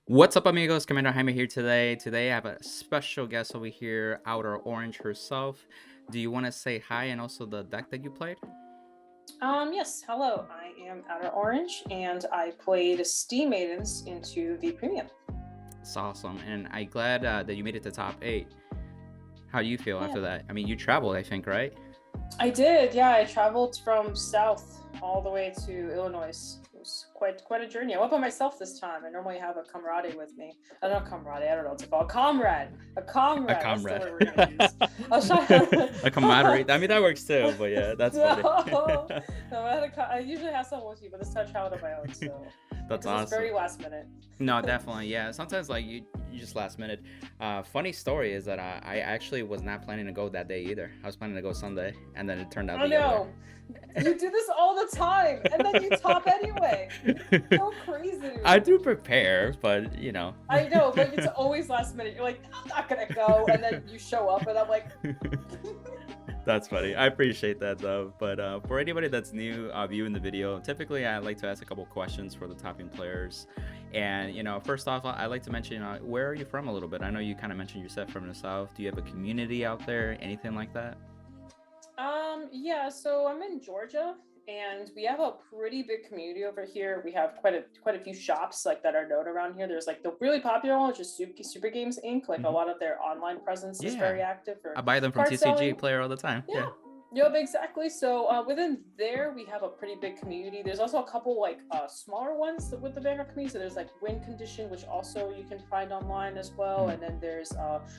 What's up, amigos? Commander Jaime here today. Today, I have a special guest over here, Outer Orange herself. Do you want to say hi and also the deck that you played? Yes, hello. I am Outer Orange, and I played Steam Maidens into the Premium. It's awesome, and I'm glad that you made it to top 8. How do you feel Yeah, after that? I mean, you traveled, I think, right? I did. Yeah, I traveled from south all the way to Illinois. It was quite a journey. I went by myself this time. I normally have a comrade with me. I don't know comrade. I don't know what to call comrade. A A comrade. That's the comrade. word we're gonna use. I was trying. A camaraderie. I mean, that works too, but yeah, that's funny. No, no. I usually have someone with me, but this time I traveled on my own. So That's because it's awesome. very last minute. No, definitely, yeah. Sometimes like you just last minute. Funny story is that I actually was not planning to go that day either. I was planning to go Sunday, and then it turned out I the other know. You do this all the time, and then you top anyway. So crazy. I do prepare, but you know. I know, but it's always last minute. You're like, I'm not gonna go, and then you show up, and I'm like, That's funny. I appreciate that though. But for anybody that's new viewing the video, typically I like to ask a couple questions for the topping players. And first off, I like to mention where are you from a little bit? I know you kind of mentioned yourself from the south. Do you have a community out there? Anything like that? yeah. So I'm in Georgia, and we have a pretty big community over here. We have quite a few shops like that are known around here. There's like the really popular one, which is Super Games Inc. Like a Hmm. lot of their online presence is Yeah, very active for I buy them from card TCG selling. player all the time. Yeah. Yeah. Yep, exactly. So within there, we have a pretty big community. There's also a couple like smaller ones with the bigger community. So there's like Win Condition, which also you can find online as well. Mhm. And then there's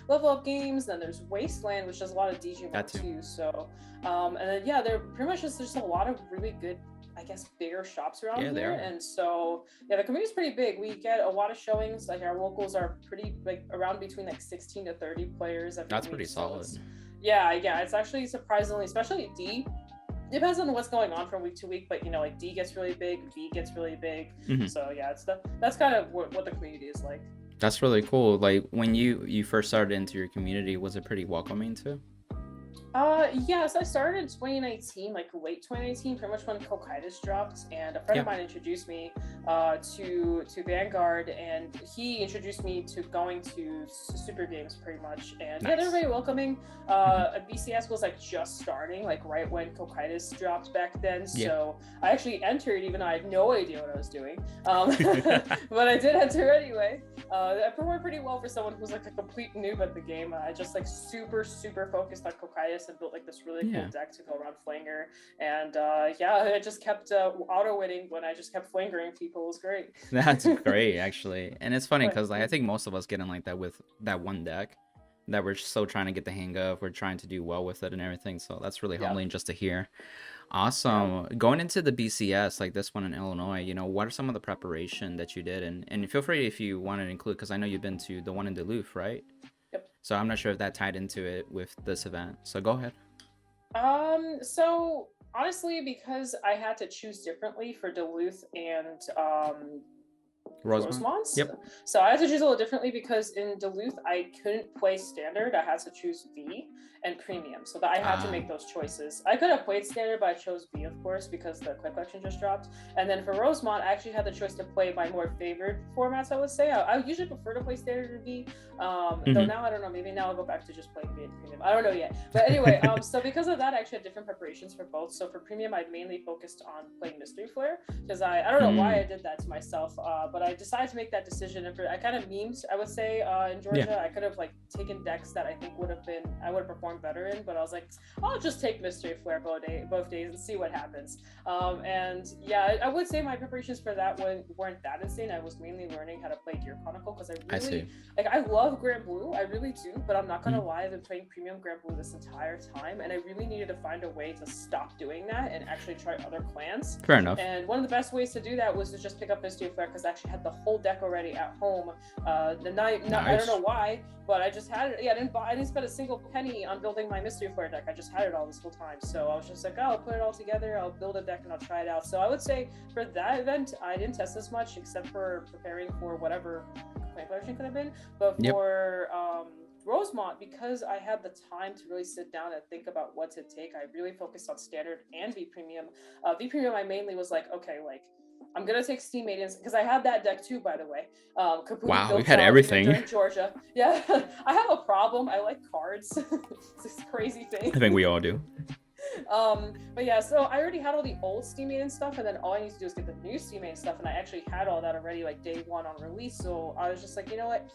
Level Up Games. Then there's Wasteland, which does a lot of That Digimon too. too. So and then yeah, they're pretty much just there's a lot of really good, I guess, bigger shops around Yeah, they here. are. And so yeah, the community's pretty big. We get a lot of showings. Like our locals are pretty like around between like 16 to 30 players every That's week. pretty So solid. it's yeah, it's actually surprisingly, especially D. Depends on what's going on from week to week, but like D gets really big, V gets really big. Hmm. So yeah, that's kind of what the community is like. That's really cool. Like when you first started into your community, was it pretty welcoming too? Yeah, so I started in 2019, like late 2019, pretty much when Cocytus dropped, and a friend Yeah. of mine introduced me to Vanguard, and he introduced me to going to Super Games pretty much, and yeah, they're Nice. very welcoming. Hmm. BCS was like just starting, like right when Cocytus dropped back then, Yeah. so I actually entered even though I had no idea what I was doing, but I did enter anyway. I performed pretty well for someone who's like a complete noob at the game. I just like super focused on Cocytus and built like this really Yeah. cool deck to go around Flanger. And yeah, I just kept auto winning when I just kept flangering people. It was great. That's great, actually. And it's funny Right. because I think most of us get in like that with that one deck that we're still trying to get the hang of. We're trying to do well with it and everything. So that's really Yeah. humbling just to hear. Yeah. Awesome. Going into the BCS, like this one in Illinois, what are some of the preparation that you did? And feel free if you want to include, because I know you've been to the one in Duluth, right? Yep. So I'm not sure if that tied into it with this event. So go ahead. So honestly, because I had to choose differently for Duluth and Rosemont? Rosemont. Yep. So I had to choose a little differently because in Duluth I couldn't play standard. I had to choose V and premium. So that I had to make those choices. I could have played standard, but I chose V, of course, because the quick collection just dropped. And then for Rosemont, I actually had the choice to play my more favored formats, I would say. I usually prefer to play standard and V. Though now I don't know, maybe now I'll go back to just playing V and premium. I don't know yet. But anyway, so because of that, I actually had different preparations for both. So for premium, I mainly focused on playing Mystery Flare because I don't know why I did that to myself, but I decided to make that decision. And I kind of memed, I would say, in Georgia. Yeah. I could have like taken decks that I think I would have performed better in, but I was like, I'll just take Mystery Flare both days and see what happens. And yeah, I would say my preparations for that weren't that insane. I was mainly learning how to play Gear Chronicle because I see. like I love granblue, I really do, but I'm not gonna lie, I've been playing premium granblue this entire time, and I really needed to find a way to stop doing that and actually try other clans. Fair enough. And one of the best ways to do that was to just pick up Mystery Flare because I actually had the whole deck already at home. The night, Nice. I don't know why, but I just had it. Yeah, I didn't spend a single penny on building my Mystery Flare deck. I just had it all this whole time. So I was just like, oh, I'll put it all together. I'll build a deck and I'll try it out. So I would say for that event, I didn't test as much except for preparing for whatever my collection could have been. But for Rosemont, because I had the time to really sit down and think about what to take, I really focused on standard and V Premium. V Premium, I mainly was like, okay, like I'm gonna take Steam Maidens because I have that deck too, by the way. Completely Wow, built we've had out everything. during Georgia. Yeah, I have a problem. I like cards. It's this crazy thing. I think we all do. But yeah, so I already had all the old Steam Maiden stuff, and then all I need to do is get the new Steam Maiden stuff, and I actually had all that already like day one on release. So I was just like, you know what?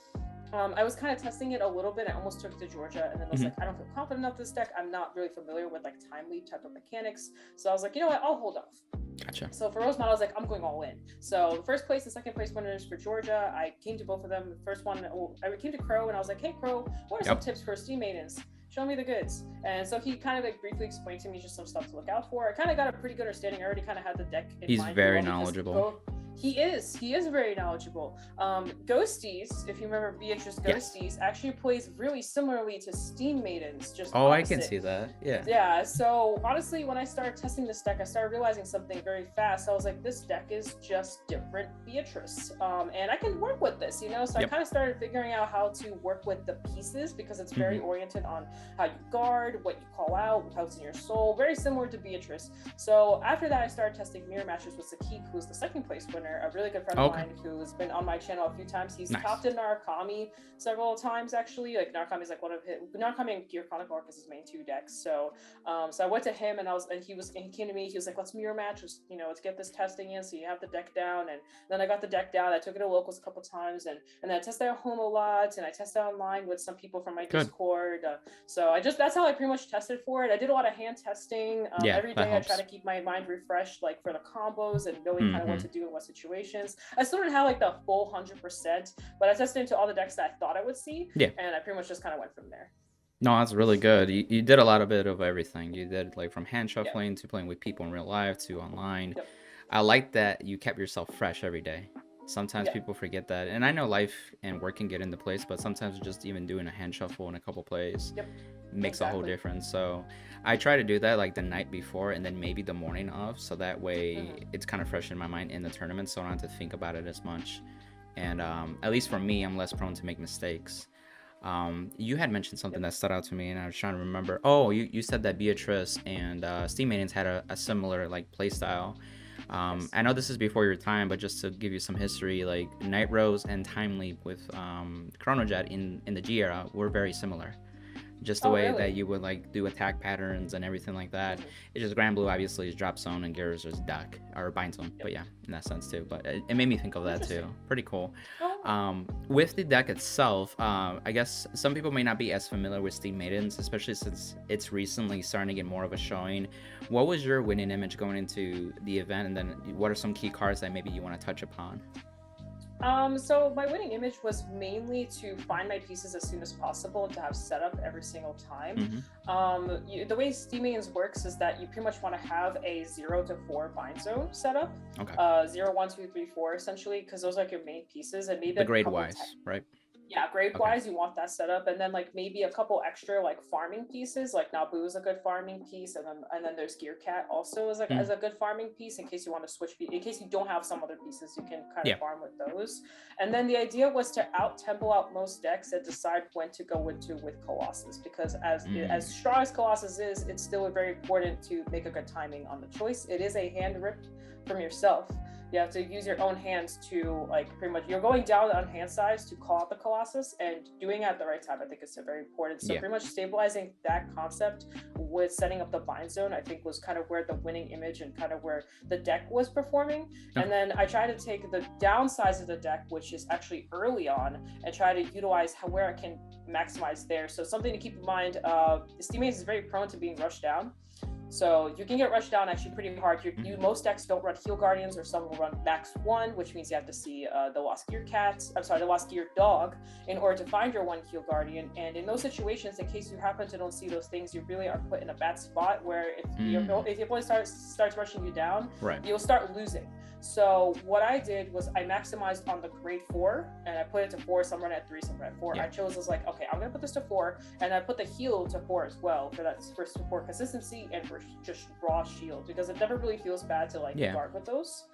I was kind of testing it a little bit. I almost took it to Georgia, and then I was like, I don't feel confident enough this deck. I'm not really familiar with like time leap type of mechanics. So I was like, you know what? I'll hold off. Gotcha. So for Rosemont, I was like, I'm going all in. So the first place and second place winners for Georgia, I came to both of them. The first one, I came to Crow, and I was like, hey, Crow, what are some tips for Steam Maidens? Show me the goods. And so he kind of like briefly explained to me just some stuff to look out for. I kind of got a pretty good understanding. I already kind of had the deck in He's mind. very knowledgeable. He is very knowledgeable. Ghosties, if you remember Beatrice Ghosties, actually plays really similarly to Steam Maidens. Just opposite. I can see that. Yeah, so honestly, when I started testing this deck, I started realizing something very fast. I was like, this deck is just different Beatrice, and I can work with this, you know. So I kind of started figuring out how to work with the pieces, because it's very oriented on how you guard, what you call out, what's in your soul, very similar to Beatrice. So after that, I started testing mirror matches with Sakib, who's the second place winner, a really good friend of mine who's been on my channel a few times. He's topped in Narukami several times, actually. Like Narukami is like one of his, Narukami and Gear Chronicle is his main two decks. So so I went to him, and he came to me. He was like, let's mirror match, let's get this testing in so you have the deck down. And then I got the deck down. I took it to locals a couple times, and then I tested at home a lot, and I tested online with some people from my Discord. So that's how I pretty much tested for it. I did a lot of hand testing. Every day I try to keep my mind refreshed, like for the combos and knowing kind of what to do in what situations. I still didn't have like the full 100%, but I tested into all the decks that I thought I would see, and I pretty much just kind of went from there. No, that's really good. You did a lot of bit of everything. You did like from hand shuffling to playing with people in real life to online. I like that you kept yourself fresh every day. Sometimes people forget that, and I know life and work can get into place, but sometimes just even doing a hand shuffle and a couple plays makes a whole difference. So I try to do that like the night before, and then maybe the morning of, so that way it's kind of fresh in my mind in the tournament, so I don't have to think about it as much. And at least for me, I'm less prone to make mistakes. You had mentioned something that stood out to me, and I was trying to remember. Oh, you said that Beatrice and Steam Maidens had a similar like play style. I know this is before your time, but just to give you some history, like Night Rose and Time Leap with Chronojet in the G era were very similar. Just the way that you would like do attack patterns and everything like that. It's just granblue obviously is drop zone and Gears is duck or bind zone, but yeah, in that sense too. But it made me think of that too. Pretty cool. With the deck itself, I guess some people may not be as familiar with Steam Maidens, especially since it's recently starting to get more of a showing. What was your winning image going into the event, and then what are some key cards that maybe you want to touch upon? So my winning image was mainly to find my pieces as soon as possible and to have setup every single time. The way Steam Maidens works is that you pretty much want to have a 0 to 4 bind zone setup. 0, 1, 2, 3, 4 essentially, because those are like your main pieces, and maybe the grade wise, right? Yeah, grade wise, you want that setup, and then like maybe a couple extra like farming pieces. Like Nabu is a good farming piece, and then there's Gear Cat also as a good farming piece in case you want to switch. In case you don't have some other pieces, you can kind of farm with those. And then the idea was to out tempo out most decks and decide when to go with Colossus, because as strong as Colossus is, it's still very important to make a good timing on the choice. It is a hand rip from yourself. You have to use your own hands to like pretty much you're going down on hand size to call out the Colossus, and doing it at the right time I think is very important. So pretty much stabilizing that concept with setting up the bind zone I think was kind of where the winning image and kind of where the deck was performing. And then I try to take the downsides of the deck, which is actually early on, and try to utilize where I can maximize there. So something to keep in mind, Steam Maidens is very prone to being rushed down. So you can get rushed down actually pretty hard. Most decks don't run Heal Guardians, or some will run Max 1, which means you have to see the Lost Gear the Lost Gear Dog in order to find your 1 Heal Guardian. And in those situations, in case you happen to don't see those things, you really are put in a bad spot where if your opponent starts rushing you down, you'll start losing. So what I did was I maximized on the grade 4, and I put it to 4. Some run at 3, some run at 4. I chose as like, okay, I'm gonna put this to 4, and I put the heal to 4 as well for consistency and for just raw shield, because it never really feels bad to like guard with those.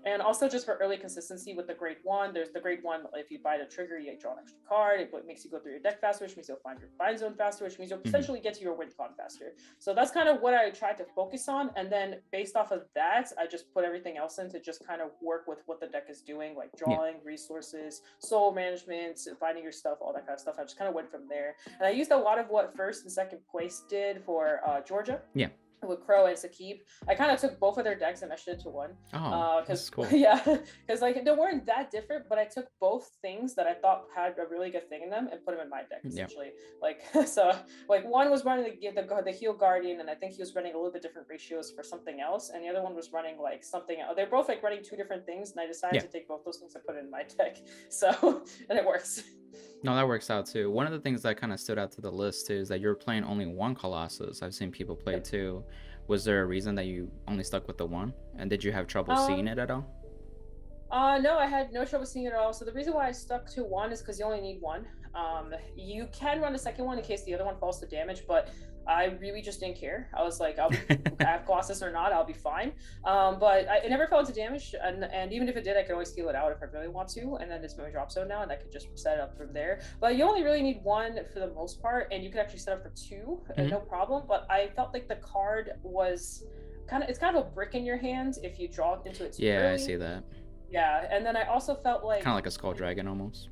And also just for early consistency with the grade 1, there's the grade 1, if you buy the trigger, you draw an extra card. It makes you go through your deck faster, which means you'll find your bind zone faster, which means you'll essentially get to your win con faster. So that's kind of what I tried to focus on. And then based off of that, I just put everything else in to just kind of work with what the deck is doing, like drawing, resources, soul management, finding your stuff, all that kind of stuff. I just kind of went from there. And I used a lot of what first and second place did for Georgia. Yeah. With Crow and Sakib. I kind of took both of their decks and meshed it into one. Oh, that's cool. Yeah, because like they weren't that different, but I took both things that I thought had a really good thing in them and put them in my deck essentially. Like so, like one was running the Heal Guardian, and I think he was running a little bit different ratios for something else, and the other one was running like something else. They're both like running 2 different things, and I decided to take both those things and put it in my deck. So and it works. No, that works out too. One of the things that kind of stood out to the list too is that you're playing only one Colossus. I've seen people play two. Was there a reason that you only stuck with the one? And did you have trouble seeing it at all? No, I had no trouble seeing it at all. So the reason why I stuck to one is because you only need one. You can run a second one in case the other one falls to damage, but I really just didn't care. I was like, I have Colossus or not, I'll be fine. But it never fell into damage, and even if it did, I could always heal it out if I really want to, and then it's my drop zone now, and I could just set it up from there. But you only really need one for the most part, and you can actually set up for 2, no problem. But I felt like the card was it's kind of a brick in your hand if you draw into it too early. I see that. Yeah, and then I also felt like kind of like a Skull Dragon almost.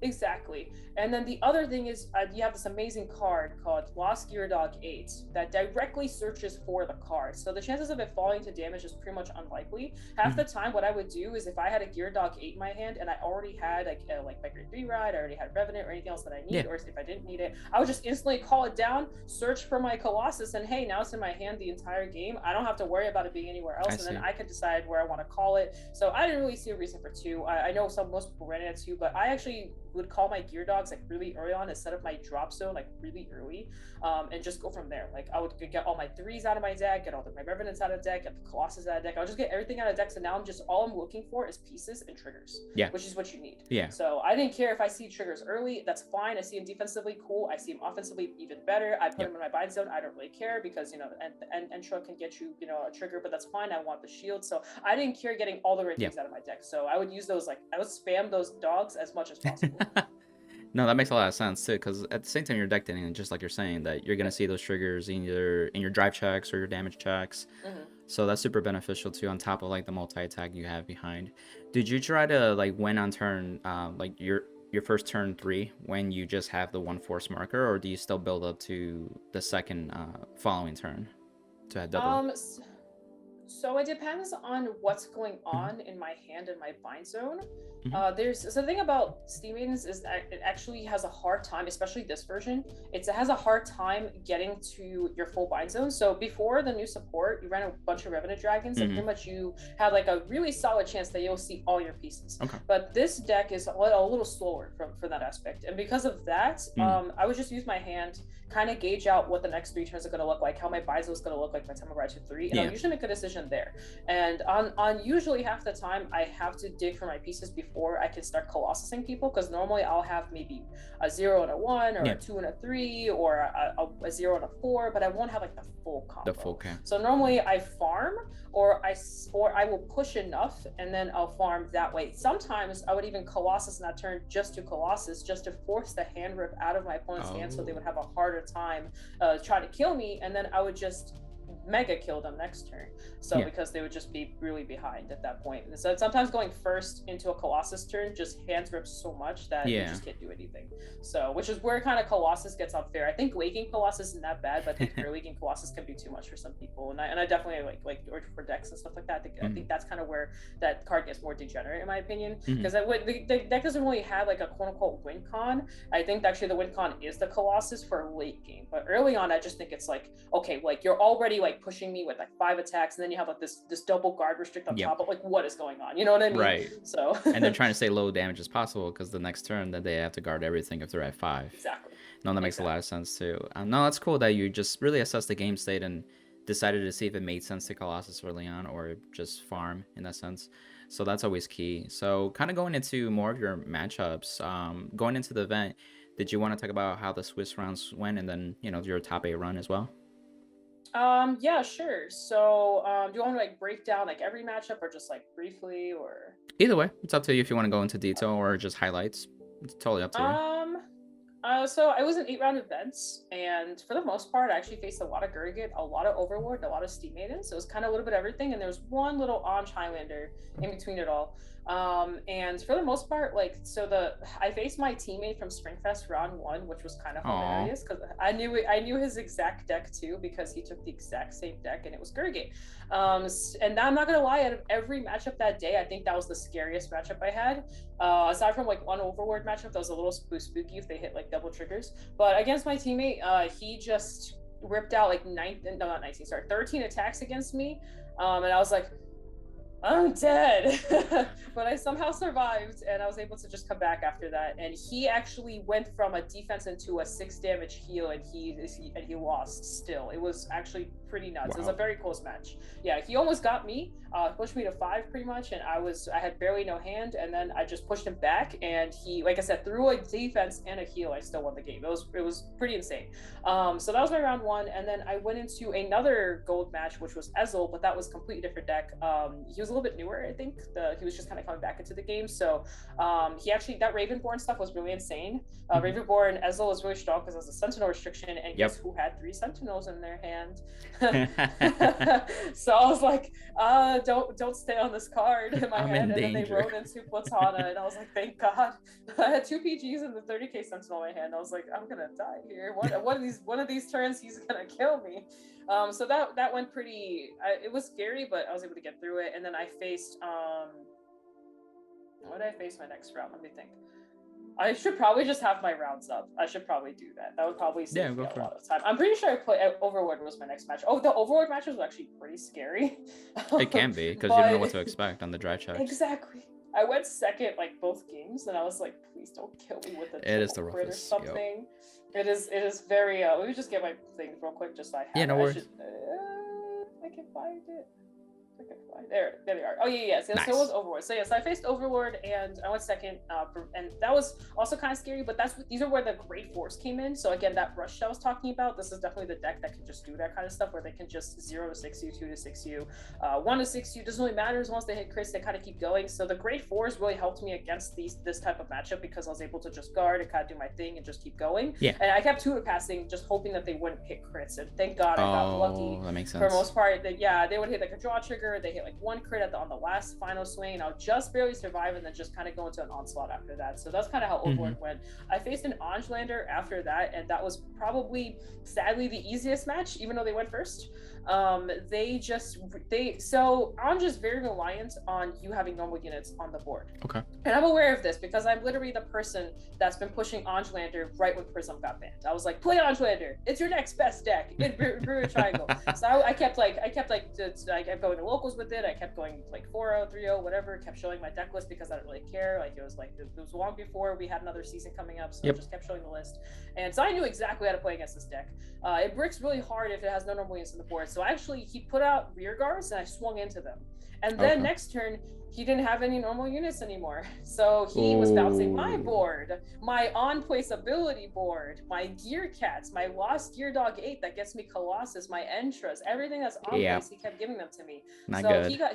Exactly. And then the other thing is you have this amazing card called Lost Gear Dog 8 that directly searches for the card. So the chances of it falling to damage is pretty much unlikely. Half the time what I would do is if I had a Gear Dog 8 in my hand and I already had like my grade 3 ride, I already had Revenant or anything else that I need, or if I didn't need it, I would just instantly call it down, search for my Colossus, and hey, now it's in my hand the entire game. I don't have to worry about it being anywhere else, and then I could decide where I want to call it. So I didn't really see a reason for 2. I know most people ran it at 2, but I actually would call my gear dogs like really early on instead of my drop zone like really early, and just go from there. Like I would get all my 3s out of my deck, get all my Revenants out of deck, get the Colossus out of deck. I'll just get everything out of deck. So now all I'm looking for is pieces and triggers, which is what you need. So I didn't care if I see triggers early, that's fine. I see him defensively, cool. I see him offensively, even better. I put him in my bind zone. I don't really care because and Entra can get you a trigger, but that's fine. I want the shield, so I didn't care getting all the right things out of my deck. So I would use those, like I would spam those dogs as much as possible. No, that makes a lot of sense too, because at the same time you're deck thinning, just like you're saying, that you're gonna see those triggers in your drive checks or your damage checks. So that's super beneficial too, on top of like the multi-attack you have behind. Did you try to like win on turn like your first turn 3 when you just have the 1 force marker, or do you still build up to the second following turn to have double? So it depends on what's going on in my hand and my bind zone. There's the thing about Steam Maidens is that it actually has a hard time, especially this version. It has a hard time getting to your full bind zone. So before the new support, you ran a bunch of Revenant Dragons, and pretty much you had like a really solid chance that you'll see all your pieces. But this deck is a little slower for that aspect, and because of that, I would just use my hand, kind of gauge out what the next 3 turns are going to look like, how my bind zone is going to look like by the time I ride to 3, and I'll usually make a decision there. And on usually half the time I have to dig for my pieces before I can start colossusing people, because normally I'll have maybe a 0 and a 1 or a 2 and a 3 or a 0 and a 4, but I won't have like the full combo. So normally I farm, or I will push enough and then I'll farm that way. Sometimes I would even colossus in that turn just to colossus, just to force the hand rip out of my opponent's hand, so they would have a harder time trying to kill me, and then I would just mega kill them next turn. So because they would just be really behind at that point. And so sometimes going first into a Colossus turn just hands rips so much that you just can't do anything. So which is where kind of Colossus gets unfair. I think laking Colossus isn't that bad, but I think early game Colossus can be too much for some people. And I definitely like or for decks and stuff like that. I think that's kind of where that card gets more degenerate in my opinion. Because the deck doesn't really have like a quote unquote win con. I think actually the win con is the Colossus for late game. But early on I just think it's like, okay, like you're already like pushing me with like 5 attacks, and then you have like this double guard restrict on top of like, what is going on, you know what I mean? Right. So and they're trying to stay low damage as possible, because the next turn that they have to guard everything if they're at 5. Exactly. No, that makes a lot of sense too. No, that's cool that you just really assessed the game state and decided to see if it made sense to Colossus early on or just farm in that sense. So that's always key. So kind of going into more of your matchups, going into the event, did you want to talk about how the Swiss rounds went, and then your top 8 run as well? Yeah, sure. So, do you want to like break down like every matchup or just like briefly or? Either way, it's up to you if you want to go into detail or just highlights. It's totally up to you. So I was in 8-round events, and for the most part, I actually faced a lot of Gurgit, a lot of Overlord, a lot of Steam Maidens. So it was kind of a little bit of everything, and there was one little Anj Highlander in between it all. And for the most part, like, I faced my teammate from Springfest round 1, which was kind of hilarious because I knew his exact deck too, because he took the exact same deck and it was Gurgit. And I'm not gonna lie, out of every matchup that day, I think that was the scariest matchup I had. Aside from like one Overlord matchup that was a little spooky if they hit like double triggers. But against my teammate, he just ripped out like 13 attacks against me. And I was like, I'm dead. But I somehow survived, and I was able to just come back after that. And he actually went from a defense into a 6 damage heal, and he lost still. It was actually pretty nuts. Wow. It was a very close match. Yeah, he almost got me, pushed me to 5 pretty much, and I had barely no hand, and then I just pushed him back, and he, like I said, through a defense and a heal, I still won the game. It was pretty insane. So that was my round 1, and then I went into another gold match, which was Ezel, but that was a completely different deck. He was a little bit newer, I think. He was just kind of coming back into the game, so he actually, that Ravenborn stuff was really insane. Ravenborn Ezel was really strong because it was a Sentinel restriction, and guess who had 3 Sentinels in their hand? So I was like, don't stay on this card in my head. And then they rode into Platana, and I was like, thank God. I had 2 PGs and the 30k Sentinel in my hand. I was like, I'm gonna die here. One of these turns, he's gonna kill me. So that went pretty. It was scary, but I was able to get through it. And then I faced what did I face my next round? Let me think. I should probably just have my rounds up. I should probably do that. That would probably save me a lot of time. I'm pretty sure I played Overlord was my next match. Oh, the Overlord matches were actually pretty scary. It can be, because you don't know what to expect on the dry check. Exactly. I went second like both games, and I was like, please don't kill me with a crit or something. Yep. It is very. Let me just get my thing real quick, just so I have. Yeah, no worries. I can find it. There they are. Oh yeah. So, nice. So it was Overlord. So yes, I faced Overlord, and I went second, and that was also kind of scary. But these are where the Great Force came in. So again, that rush I was talking about, this is definitely the deck that can just do that kind of stuff, where they can just 0 to 6 you, 2 to 6 you, 1 to 6 you. Doesn't really matter as long as they hit crits. They kind of keep going. So the Great Force really helped me against this type of matchup, because I was able to just guard and kind of do my thing and just keep going. Yeah. And I kept tutor passing, just hoping that they wouldn't hit crits. And thank God I got lucky. That makes sense. For the most part, they would hit like a draw trigger. They hit like 1 crit on the last final swing, and I'll just barely survive, and then just kind of go into an onslaught after that. So that's kind of how Overlord went. I faced an Anjlander after that, and that was probably, sadly, the easiest match, even though they went first. So Anj is very reliant on you having normal units on the board. Okay. And I'm aware of this because I'm literally the person that's been pushing Anjlander right when Prism got banned. I was like, play Anjlander. It's your next best deck in Brewer Triangle. So I kept going to locals with it. I kept going like 4-0, 3-0, whatever. Kept showing my deck list because I didn't really care. Like it was long before we had another season coming up, so I just kept showing the list. And so I knew exactly how to play against this deck. It bricks really hard if it has no normal units on the board. So actually, he put out rear guards, and I swung into them. And then next turn, he didn't have any normal units anymore. So he was bouncing my board, my on-place ability board, my Gear Cats, my Lost Gear Dog 8 that gets me Colossus, my Entras, everything that's on place, he kept giving them to me.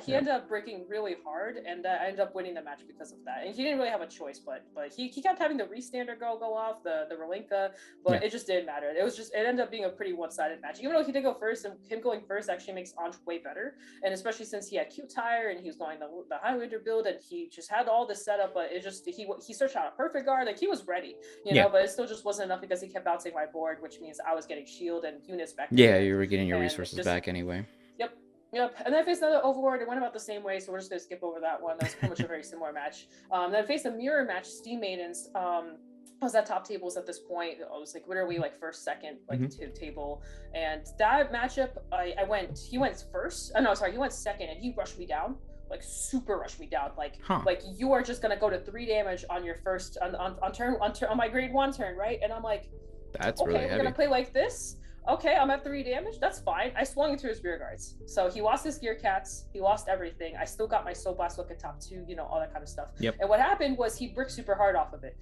He ended up breaking really hard, and I ended up winning the match because of that. And he didn't really have a choice, but he kept having the Restander go off, the Relinka, but it just didn't matter. It ended up being a pretty one-sided match. Even though he did go first, and him going first actually makes Anj way better. And especially since he had Q-Tire, and he was going the Highlander build, and he just had all this setup, but it just he searched out a perfect guard, like he was ready, you know, but it still just wasn't enough because he kept bouncing my board, which means I was getting shield and units back. Yeah, you were getting your resources back anyway. Yep. And then I faced another Overlord. It went about the same way, so we're just gonna skip over that one. That's pretty much a very similar match. Then I faced a mirror match, Steam Maidens. I was at top tables at this point. I was like literally like first, second, like table. And that matchup, he went first. Oh no, sorry, he went second, and he rushed me down. Like super rushed me down, like you are just gonna go to 3 damage on your first on my grade 1 turn, right? And I'm like, that's okay, really heavy. We're gonna play like this. okay, I'm at 3 damage. That's fine. I swung into his rear guards. So he lost his gear cats. He lost everything. I still got my soul blast look at top 2, you know, all that kind of stuff. Yep. And what happened was he bricked super hard off of it.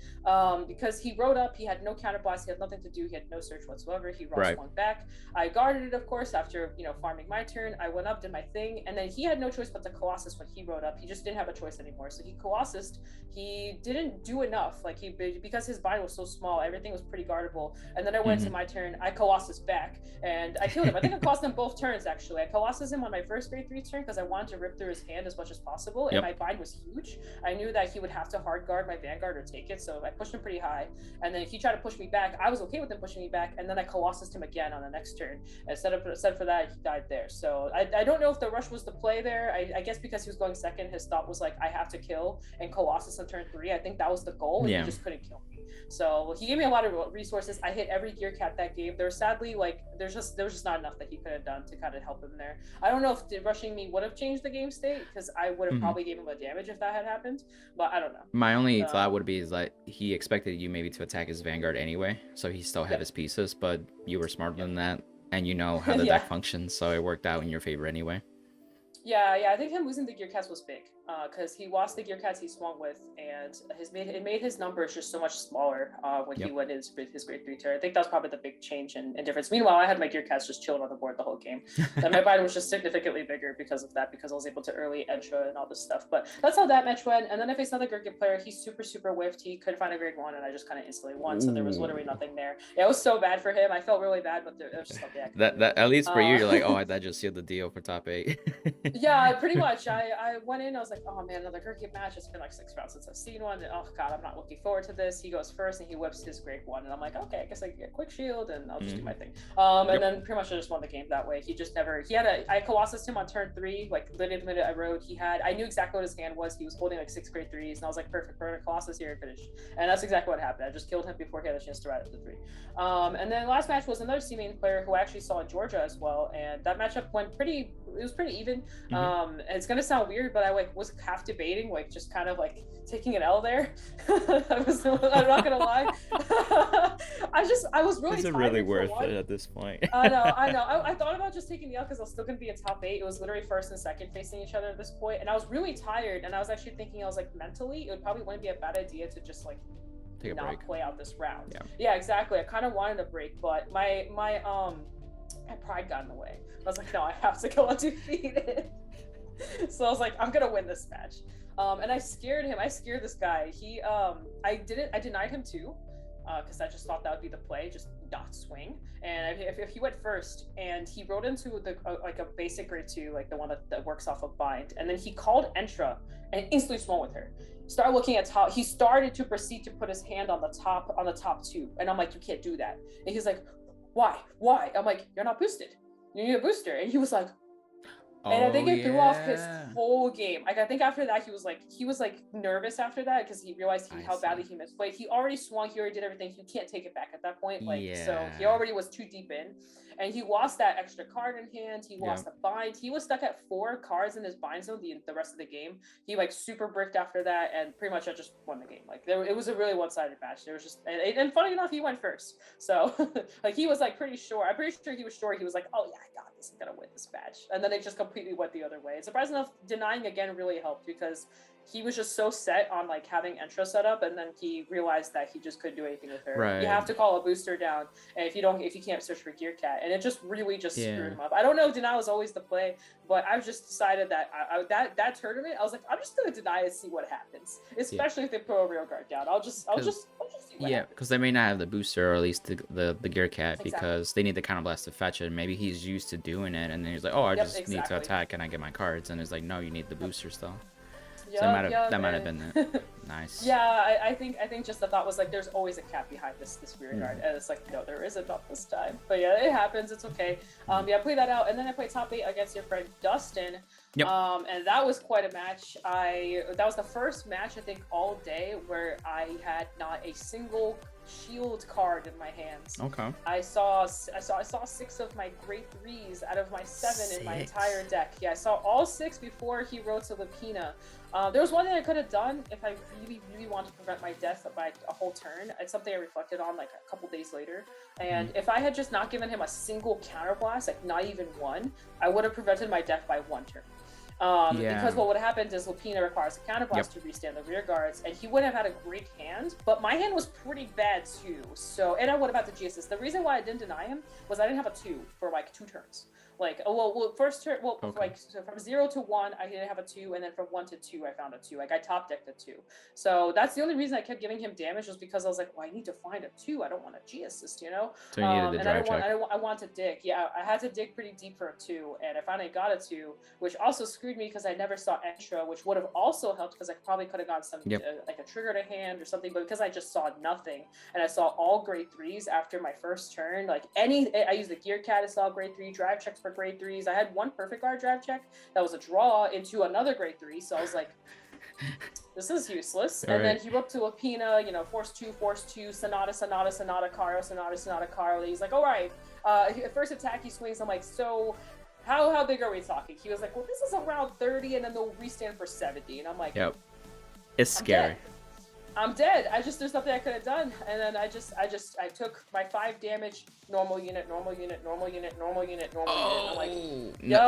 Because he rode up, he had no counter blast, he had nothing to do, he had no search whatsoever. He swung back. I guarded it, of course, after, you know, farming my turn. I went up, did my thing, and then he had no choice but to Colossus when he rode up. He just didn't have a choice anymore. So he Colossused. He didn't do enough. Like because his bind was so small, everything was pretty guardable. And then I went to my turn, I Colossus back, and I killed him. I think I cost him both turns, actually. I Colossus him on my first grade 3 turn because I wanted to rip through his hand as much as possible, and my bind was huge. I knew that he would have to hard guard my Vanguard or take it, so I pushed him pretty high. And then if he tried to push me back, I was okay with him pushing me back, and then I Colossused him again on the next turn. Instead for that, he died there. So I don't know if the rush was the play there. I guess because he was going second, his thought was like, I have to kill and Colossus on turn 3. I think that was the goal, and he just couldn't kill me. So he gave me a lot of resources. I hit every gear cat that game. There was sadly, like, there was just not enough that he could have done to kind of help him there. I don't know if rushing me would have changed the game state, because I would have probably gave him a damage if that had happened, but I don't know. My only thought would be is that he expected you maybe to attack his Vanguard anyway, so he still had his pieces, but you were smarter than that, and you know how the deck functions, so it worked out in your favor anyway. Yeah, I think him losing the gear cats was big, because he lost the gear cats he swung with, and it made his numbers just so much smaller when he went his grade 3 turn. I think that was probably the big change and difference. Meanwhile, I had my gear cats just chilling on the board the whole game, and my bind was just significantly bigger because of that, because I was able to early Entra and all this stuff. But that's how that match went. And then I faced another Gurkit player. He's super whiffed. He couldn't find a grade 1, and I just kind of instantly won. So there was literally nothing there. Yeah, it was so bad for him. I felt really bad, but there was just nothing. That at least for you, you're like, oh, that just sealed the deal for top 8. Yeah, pretty much. I went in, I was like, oh man, another Gurkit match. It's been like 6 rounds since I've seen one. And, oh god, I'm not looking forward to this. He goes first and he whips his grade 1, and I'm like, okay, I guess I can get quick shield and I'll just do my thing. And then pretty much I just won the game that way. I Colossus him on turn 3, like literally the minute I rode. I knew exactly what his hand was. He was holding like 6 grade 3s, and I was like, perfect, we're gonna Colossus here and finish. And that's exactly what happened. I just killed him before he had a chance to ride up to 3. And then last match was another Steam Maiden player who I actually saw in Georgia as well, and that matchup it was pretty even. And it's gonna sound weird, but I was half debating, just kind of taking an L there. I'm not gonna lie. I was really Is it really worth it at this point? I know. I thought about just taking the L because I was still gonna be in top 8. It was literally first and second facing each other at this point, and I was really tired, and I was actually thinking, mentally, it would probably wouldn't be a bad idea to just take a break, play out this round. Yeah, exactly. I kind of wanted a break, but my pride got in the way. I was like, no, I have to go undefeated. So I was like, I'm gonna win this match. And I scared him. I scared this guy. I denied him too, because I just thought that would be the play, just not swing. And if he went first and he rode into the a basic grade 2, the one that works off of bind, and then he called Entra and instantly swung with her. Started looking at top. He started to proceed to put his hand on the top 2, and I'm like, you can't do that. And he's like, why? I'm like, you're not boosted. You need a booster. And he was like, and I think it threw off his whole game. I think after that he was nervous after that, because he realized how badly he misplayed. He already swung, he already did everything. He can't take it back at that point. So he already was too deep in. And he lost that extra card in hand. He lost the bind. He was stuck at 4 cards in his bind zone the rest of the game. He super bricked after that, and pretty much I just won the game. It was a really one-sided match. There was just and funny enough, he went first. So he was pretty sure. I'm pretty sure he was sure. He was like, oh yeah, I got this. I'm gonna win this match. And then it just completely went the other way. And surprisingly enough, denying again really helped, because he was just so set on having Entra set up, and then he realized that he just couldn't do anything with her. Right. You have to call a booster down, and if you can't search for gear cat, and it just really screwed him up. I don't know if denial is always the play, but I've just decided that that tournament, I was like, I'm just gonna deny and see what happens, especially if they put a real guard down. I'll just see what happens. Because they may not have the booster, or at least the gear cat, because they need the counter blast to fetch it. Maybe he's used to doing it, and then he's like, oh, I just need to attack and I get my cards, and it's like, no, you need the booster still. So that might have been it. Nice. Yeah, I think just the thought was there's always a cat behind this rear guard, and it's no, there isn't not this time. But yeah, it happens. It's okay. I played that out, and then I played top 8 against your friend Dustin. Yep. And that was quite a match. That was the first match I think all day where I had not a single shield card in my hands. Okay. I saw 6 of my great 3s out of my 7 in my entire deck. Yeah, I saw all 6 before he wrote to Lapina. There was one thing I could have done if I really wanted to prevent my death by a whole turn. It's something I reflected on like a couple days later. And if I had just not given him a single counterblast, like not even one, I would have prevented my death by 1 turn. Because what would have happened is Lapina requires a counterblast to restand the rear guards, and he would have had a great hand, but my hand was pretty bad too. So, and I would have had the GSS. The reason why I didn't deny him was I didn't have a 2 for like 2 turns. Like, first turn, like so from 0 to 1, I didn't have a 2, and then from 1 to 2, I found a 2. Like, I top decked a 2. So that's the only reason I kept giving him damage was because I was like, well, I need to find a 2. I don't want a G assist, you know? So you needed the drive check. I want to dig. Yeah, I had to dig pretty deep for a 2, and I finally got a 2, which also screwed me because I never saw Entra, which would have also helped because I probably could have gotten some, like a trigger to hand or something, but because I just saw nothing, and I saw all grade 3s after my first turn, like I used the Gear Cat, I saw grade 3, drive checks for grade 3s. I had one perfect guard drive check that was a draw into another grade 3, so I was like, this is useless. And then he wrote to Lapina, you know, force 2, Sonata, Caro. He's like, all right, first attack he swings. I'm like, so how big are we talking? He was like, well, this is around 30, and then they'll restand for 70. And I'm like, it's scary. I'm dead. There's nothing I could have done. And then I took my 5 damage, normal unit. I'm like,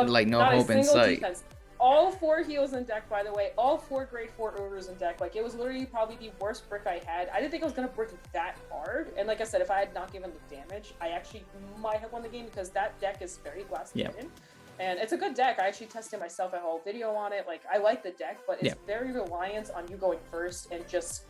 like no hope in sight. Defense. All 4 heals in deck, by the way. All 4 grade 4 orders in deck. Like, it was literally probably the worst brick I had. I didn't think I was going to brick that hard. And like I said, if I had not given the damage, I actually might have won the game because that deck is very glass cannon. And it's a good deck. I actually tested myself a whole video on it. Like, I like the deck, but it's very reliant on you going first and just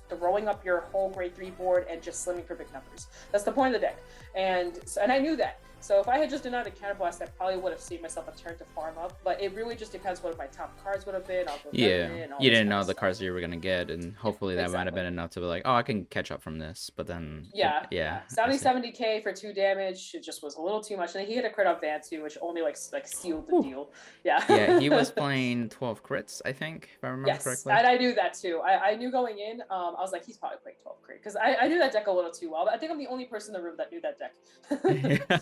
throwing up your whole grade 3 board and just slimming for big numbers. That's the point of the deck. And I knew that. So if I had just denied the counterblast, I probably would have saved myself a turn to farm up. But it really just depends what my top cards would have been. You didn't know the cards that you were going to get, and hopefully that might have been enough to be like, oh, I can catch up from this. But then, sounding 70k for 2 damage, it just was a little too much. And he had a crit on Vantu, which only like sealed the deal. Yeah, he was playing 12 crits, I think, if I remember correctly. And I knew that too. I knew going in, I was like, he's probably playing 12 crit, because I knew that deck a little too well. But I think I'm the only person in the room that knew that deck.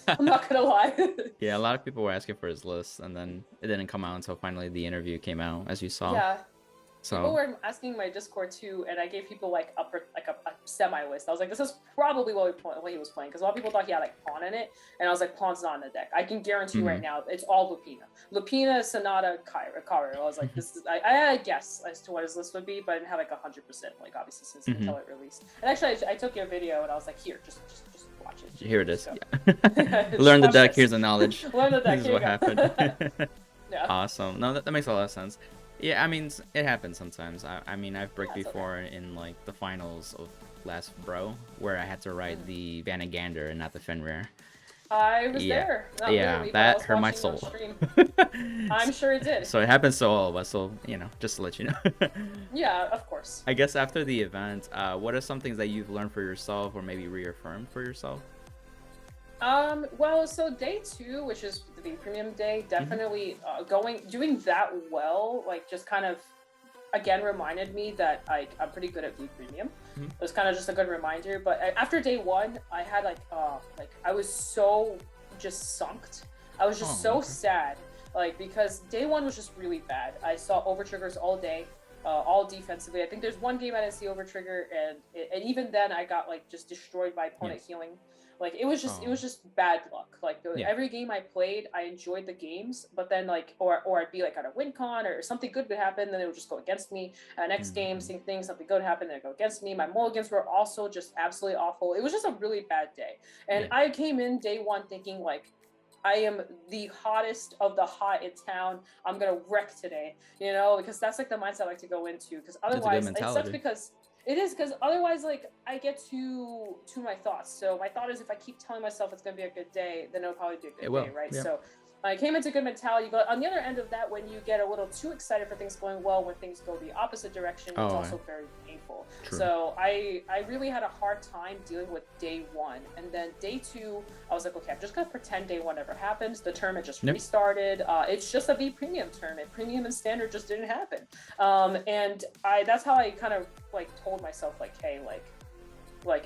I'm not gonna lie. Yeah, a lot of people were asking for his list, and then it didn't come out until finally the interview came out, as you saw. Yeah. So people were asking my Discord too, and I gave people like a semi list. I was like, this is probably what he was playing, because a lot of people thought he had like Pawn in it, and I was like, Pawn's not in the deck. I can guarantee right now it's all Lapina, Sonata, Caro. I was like, this is. I had a guess as to what his list would be, but I didn't have like 100%, like obviously since until it released. And actually, I took your video and I was like, here, just watch it. Here it is. Learn the deck. Here's the knowledge. Learn the deck. This is what happened. Yeah. Awesome. No, that makes a lot of sense. Yeah, I mean, it happens sometimes. I mean, I've bricked before in like the finals of last Bro, where I had to ride the Vanagander and not the Fenrir. I was there. That hurt my soul. I'm sure it did. So it happens to all of us. So just to let you know. Yeah, of course. I guess after the event, what are some things that you've learned for yourself, or maybe reaffirmed for yourself? Well, so day 2, which is the V Premium day, definitely doing that well, like just kind of again reminded me that I'm pretty good at V Premium. It was kind of just a good reminder. But after day 1, I had I was so just sunked. I was just so sad, like, because day 1 was just really bad. I saw over triggers all day. All defensively. I think there's one game I didn't see over trigger, and even then I got like just destroyed by opponent healing. Like it was just bad luck. Like every game I played, I enjoyed the games, but then like or I'd be like at a win con or something good would happen, then it would just go against me. Next game, same thing, something good happened, then it go against me. My mulligans were also just absolutely awful. It was just a really bad day, and I came in day 1 thinking like, I am the hottest of the hot in town. I'm gonna wreck today, because that's like the mindset I like to go into. Because otherwise, it sucks because otherwise, like I get to my thoughts. So my thought is, if I keep telling myself it's gonna be a good day, then it'll probably be a good day, right? Yeah. So I came into good mentality, but on the other end of that, when you get a little too excited for things going well, when things go the opposite direction, it's also very painful. True. So I really had a hard time dealing with day one. And then day two, I was like, okay, I'm just going to pretend day one never happened. The tournament just restarted. It's just a V Premium tournament. Premium and Standard just didn't happen. And that's how I kind of like told myself, like, hey,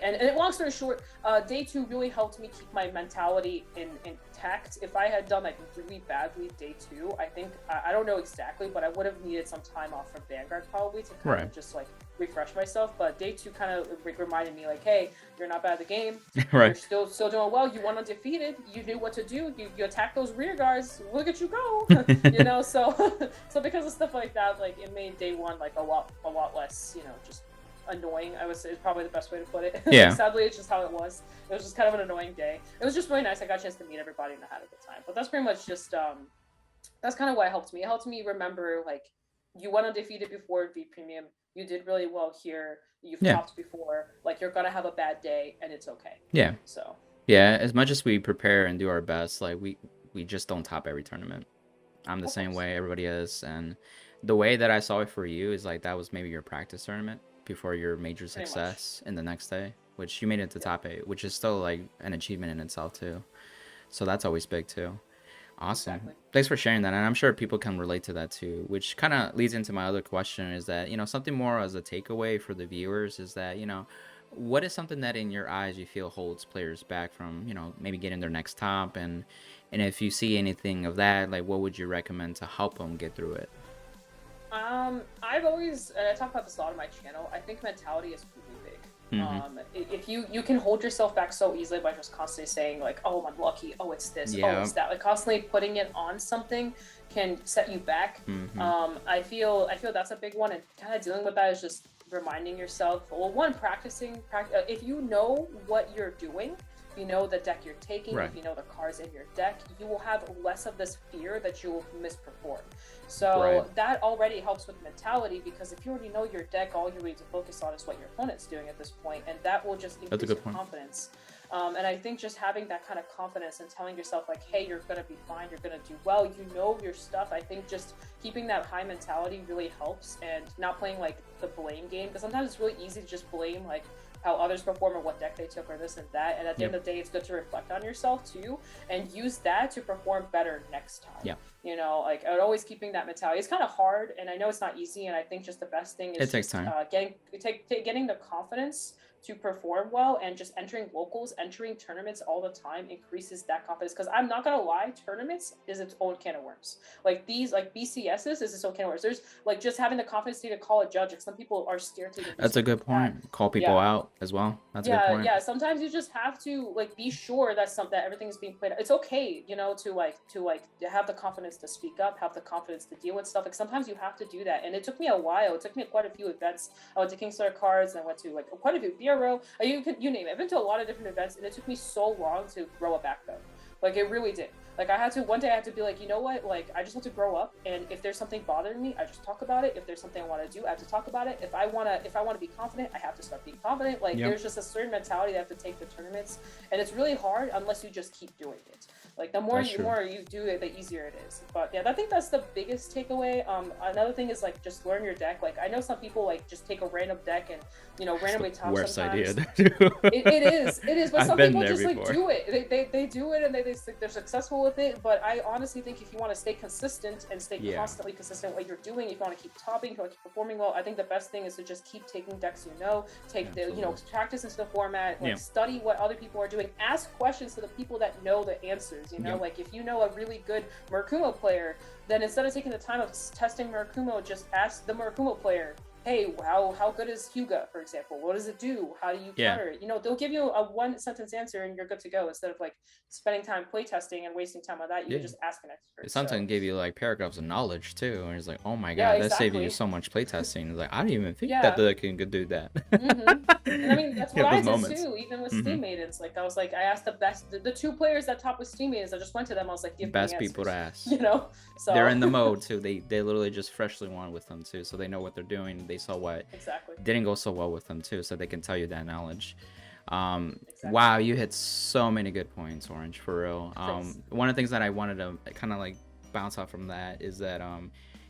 and long story short, day two really helped me keep my mentality intact. If I had done like really badly day two, I think, I don't know exactly, but I would have needed some time off from Vanguard probably to kind of just like refresh myself. But day two kind of reminded me like, hey, you're not bad at the game. You're still doing well. You went undefeated. You knew what to do. You attacked those rear guards. Look at you go. You know, so because of stuff like that, like it made day one like a lot less, you know, just annoying. I would say is probably the best way to put it. Yeah. Sadly, it's just how it was. It was just kind of an annoying day. It was just really nice. I got a chance to meet everybody and I had a good time. But that's pretty much just that's kind of what helped me. It helped me remember like you went undefeated before V Premium. You did really well here. You've topped before. Like you're gonna have a bad day and it's okay. Yeah. So yeah, as much as we prepare and do our best, like we just don't top every tournament. I'm the same way. Everybody is, and the way that I saw it for you is like that was maybe your practice tournament before your major success in the next day, which you made it to top 8, which is still like an achievement in itself too. So that's always big too. Awesome. Exactly. Thanks for sharing that. And I'm sure people can relate to that too, which kind of leads into my other question is that, you know, something more as a takeaway for the viewers is that, you know, what is something that in your eyes you feel holds players back from, you know, maybe getting their next top? And if you see anything of that, like what would you recommend to help them get through it? I've always, and I talk about this a lot on my channel, I think mentality is really big. If you can hold yourself back so easily by just constantly saying like, oh, I'm lucky, oh, it's this, oh, it's that, like constantly putting it on something can set you back. I feel that's a big one, and kind of dealing with that is just reminding yourself, well, one, practicing, if you know what you're doing, you know the deck you're taking, if you know the cards in your deck, you will have less of this fear that you will misperform. So that already helps with mentality, because if you already know your deck, all you need to focus on is what your opponent's doing at this point, and that will just increase your confidence. And I think just having that kind of confidence and telling yourself like, hey, you're going to be fine, you're going to do well, you know your stuff. I think just keeping that high mentality really helps, and not playing like the blame game, because sometimes it's really easy to just blame like how others perform or what deck they took or this and that. And at the end of the day, it's good to reflect on yourself too and use that to perform better next time. You know, like always keeping that mentality. It's kind of hard, and I know it's not easy, and I think just the best thing is getting the confidence to perform well, and just entering locals, entering tournaments all the time increases that confidence. Because I'm not gonna lie, tournaments is its own can of worms. Like these, like BCSs is its own can of worms. There's like just having the confidence to call a judge. Like some people are scared to. That's a good point. Call people out as well. That's a good point. Yeah. Sometimes you just have to like be sure that everything's being played out. It's okay, you know, to have the confidence to speak up, have the confidence to deal with stuff. Like sometimes you have to do that, and it took me a while. It took me quite a few events. I went to Kingstar Cards, and I went to like quite a few BRO. You name it. I've been to a lot of different events, and it took me so long to grow a backbone. Like it really did. Like one day I had to be like, you know what? Like I just want to grow up, and if there's something bothering me, I just talk about it. If there's something I want to do, I have to talk about it. If I want to be confident, I have to start being confident. Like there's just a certain mentality that I have to take to tournaments, and it's really hard unless you just keep doing it. Like the more you do it, the easier it is. But yeah, I think that's the biggest takeaway. Another thing is like just learn your deck. Like I know some people like just take a random deck and randomly top worst sometimes. idea. It is. But some people just before. like do it. They do it, and they're successful with it. But I honestly think if you want to stay consistent and stay constantly consistent what you're doing, if you want to keep topping, if you want to keep performing well, I think the best thing is to just keep taking decks practice into the format, study what other people are doing, ask questions to the people that know the answers. Like if you know a really good Murakumo player, then instead of taking the time of testing Murakumo, just ask the Murakumo player, hey, how good is Hyuga, for example? What does it do? How do you counter it? They'll give you a one sentence answer and you're good to go, instead of like spending time playtesting and wasting time on that. You can just ask an expert. Sometimes give you like paragraphs of knowledge too, and it's like, oh my god, that saved you so much playtesting. It's like, I didn't even think that I can do that. And I mean, that's what I did too, even with Steam Maidens. Like I was like, I asked the two players that top with Steam Maidens, I just went to them, I was like, give best me people to ask. So they're in the mode too. They literally just freshly won with them too, so they know what they're doing. They saw what didn't go so well with them too, so they can tell you that knowledge. Exactly. Wow, you hit so many good points, Orange, for real. Thanks. One of the things that I wanted to kind of like bounce off from that is that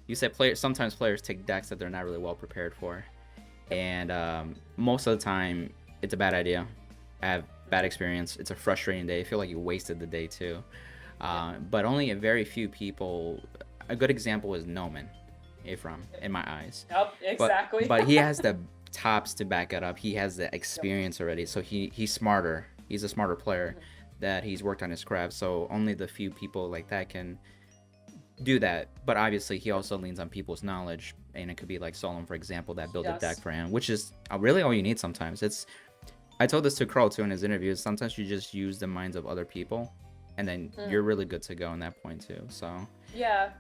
you said sometimes players take decks that they're not really well prepared for, and most of the time it's a bad idea. I have bad experience. It's a frustrating day. I feel like you wasted the day too. But only a very few people. A good example is Noman Ephraim in my eyes. Yep, exactly. But he has the tops to back it up. He has the experience already, so he's smarter. He's a smarter player that he's worked on his craft. So only the few people like that can do that. But obviously he also leans on people's knowledge, and it could be like Solon, for example, that built a deck for him, which is really all you need sometimes. I told this to Kroll too in his interviews. Sometimes you just use the minds of other people, and then you're really good to go in that point too. So yeah.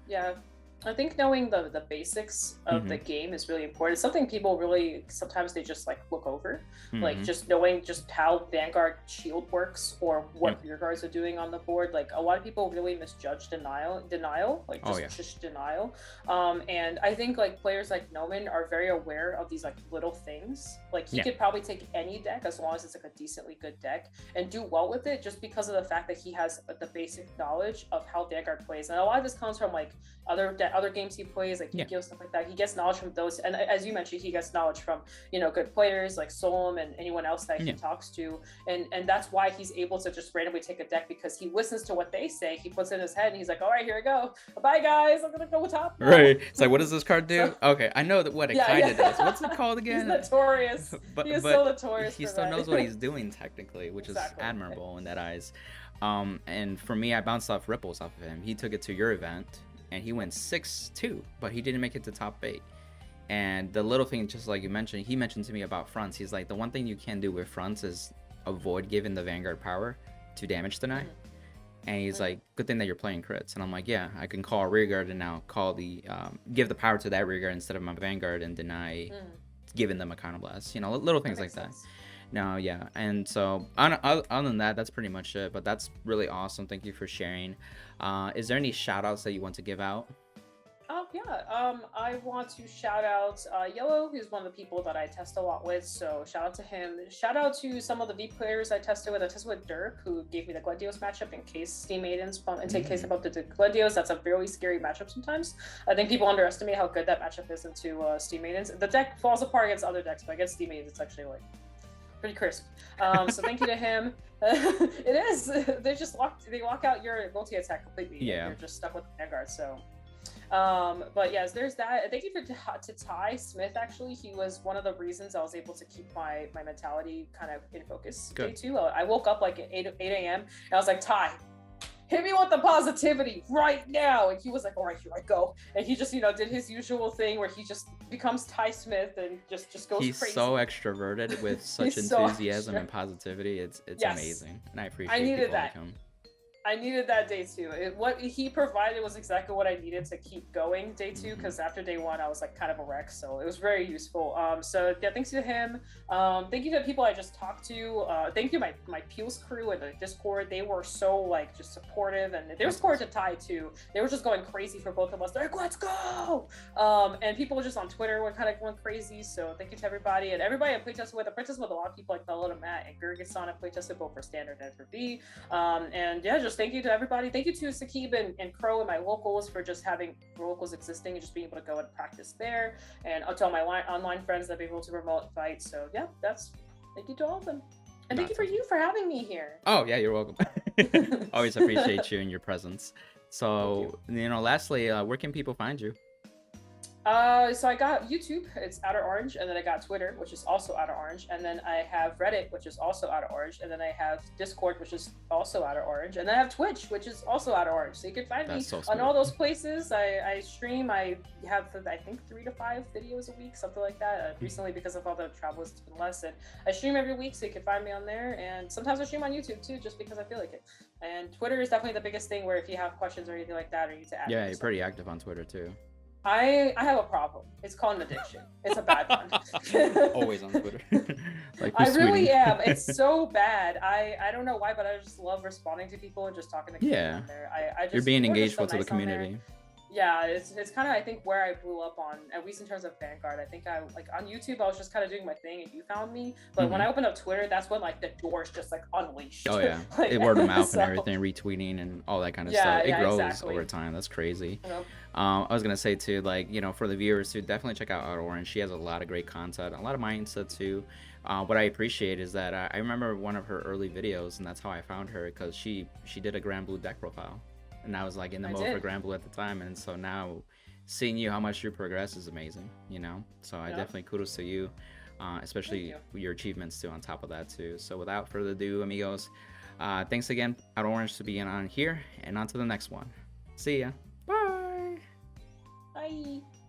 I think knowing the basics of the game is really important. It's something people really sometimes they just like look over, like just knowing just how Vanguard shield works or what rear guards are doing on the board. Like a lot of people really misjudge denial, like just denial. And I think like players like Noman are very aware of these like little things. Like he could probably take any deck as long as it's like a decently good deck and do well with it, just because of the fact that he has the basic knowledge of how Vanguard plays. And a lot of this comes from like other games he plays, like Yu-Gi-Oh, stuff like that. He gets knowledge from those, and as you mentioned, he gets knowledge from good players like Solom and anyone else that he talks to, and that's why he's able to just randomly take a deck, because he listens to what they say, he puts it in his head, and he's like, all right, here we go, bye guys, I'm gonna go top now. Right, it's like, what does this card do? Okay, I know what it kind of does. What's it called again? He's notorious. He is so notorious. He still knows what he's doing technically, which is admirable in that eyes. And for me, I bounced off ripples off of him. He took it to your event and he went 6-2, but he didn't make it to top 8. And the little thing, just like you mentioned, he mentioned to me about fronts. He's like, the one thing you can do with fronts is avoid giving the Vanguard power to damage deny. And he's like, good thing that you're playing crits. And I'm like, yeah, I can call a rear guard and now call the give the power to that rear guard instead of my Vanguard and deny giving them a counter blast. Little things like that. No, yeah. And so other than that, that's pretty much it. But that's really awesome. Thank you for sharing. Is there any shout outs that you want to give out? I want to shout out Yellow, who's one of the people that I test a lot with, so shout out to him. Shout out to some of the V players I tested with Dirk, who gave me the Gladios matchup in case Steam Maidens and take case about the Gladios. That's a really scary matchup sometimes. I think people underestimate how good that matchup is into Steam Maidens. The deck falls apart against other decks, but against Steam Maidens, it's actually like pretty crisp. So thank you to him. It is. They lock out your multi-attack completely. Yeah. You're just stuck with Vanguard, so... but yes, there's that. Thank you to Ty Smith. Actually, he was one of the reasons I was able to keep my mentality kind of in focus. Good. Day 2. I woke up like at 8 a.m. and I was like, Ty, hit me with the positivity right now. And he was like, all right, here I go. And he just did his usual thing where he just becomes Ty Smith and just goes crazy. He's so extroverted with such enthusiasm and positivity. It's amazing, and I appreciate people like him. I needed that day 2. What he provided was exactly what I needed to keep going day 2, because after day 1 I was like kind of a wreck, so it was very useful. So yeah, thanks to him. Thank you to the people I just talked to. Thank you to my Peels crew and the Discord. They were so like just supportive, and they were supportive to Ty too. They were just going crazy for both of us. They're like, let's go! And people just on Twitter were kind of going crazy. So thank you to everybody, and everybody I playtested with. I playtested with a lot of people like Mello, Matt, and Gergeson. I playtested both for Standard and for B. And yeah, just thank you to everybody. Thank you to Sakib and Crow and my locals for just having locals existing and just being able to go and practice there. And I'll tell my online friends that be able to remote fight. So yeah, thank you to all of them. And thank you for having me here. Oh yeah, you're welcome. Always appreciate you and your presence. So lastly, where can people find you? So I got YouTube, it's Outer Orange, and then I got Twitter, which is also Outer Orange, and then I have Reddit, which is also Outer Orange, and then I have Discord, which is also Outer Orange, and then I have Twitch, which is also Outer Orange. So you can find me on all those places. I stream. I have I think 3 to 5 videos a week, something like that. Recently, because of all the travel, it's been less, and I stream every week, so you can find me on there. And sometimes I stream on YouTube too, just because I feel like it. And Twitter is definitely the biggest thing, where if you have questions or anything like that, or you need to add. Yeah, you're pretty active on Twitter too. I have a problem. It's called an addiction. It's a bad one. Always on Twitter. I really am. It's so bad. I don't know why, but I just love responding to people and just talking to people out there. You're being engaged with the community. Yeah, it's kind of I think where I blew up on, at least in terms of Vanguard. I think I like on YouTube I was just kind of doing my thing and you found me, but when I opened up Twitter, that's when like the doors just like unleashed. Oh yeah, like, it word of mouth so, and everything, retweeting and all that kind of yeah, stuff. It yeah, grows exactly. over time. That's crazy. Yep. I was gonna say too, like for the viewers to definitely check out Out Orange. She has a lot of great content, a lot of mindset too. What I appreciate is that I remember one of her early videos, and that's how I found her because she did a granblue deck profile, and I was like in the mode for granblue at the time, and so now seeing you how much you progress is amazing. So I definitely kudos to you, especially your achievements too on top of that too. So without further ado, amigos, thanks again Out Orange to being on here, and on to the next one. See ya. Bye. Bye.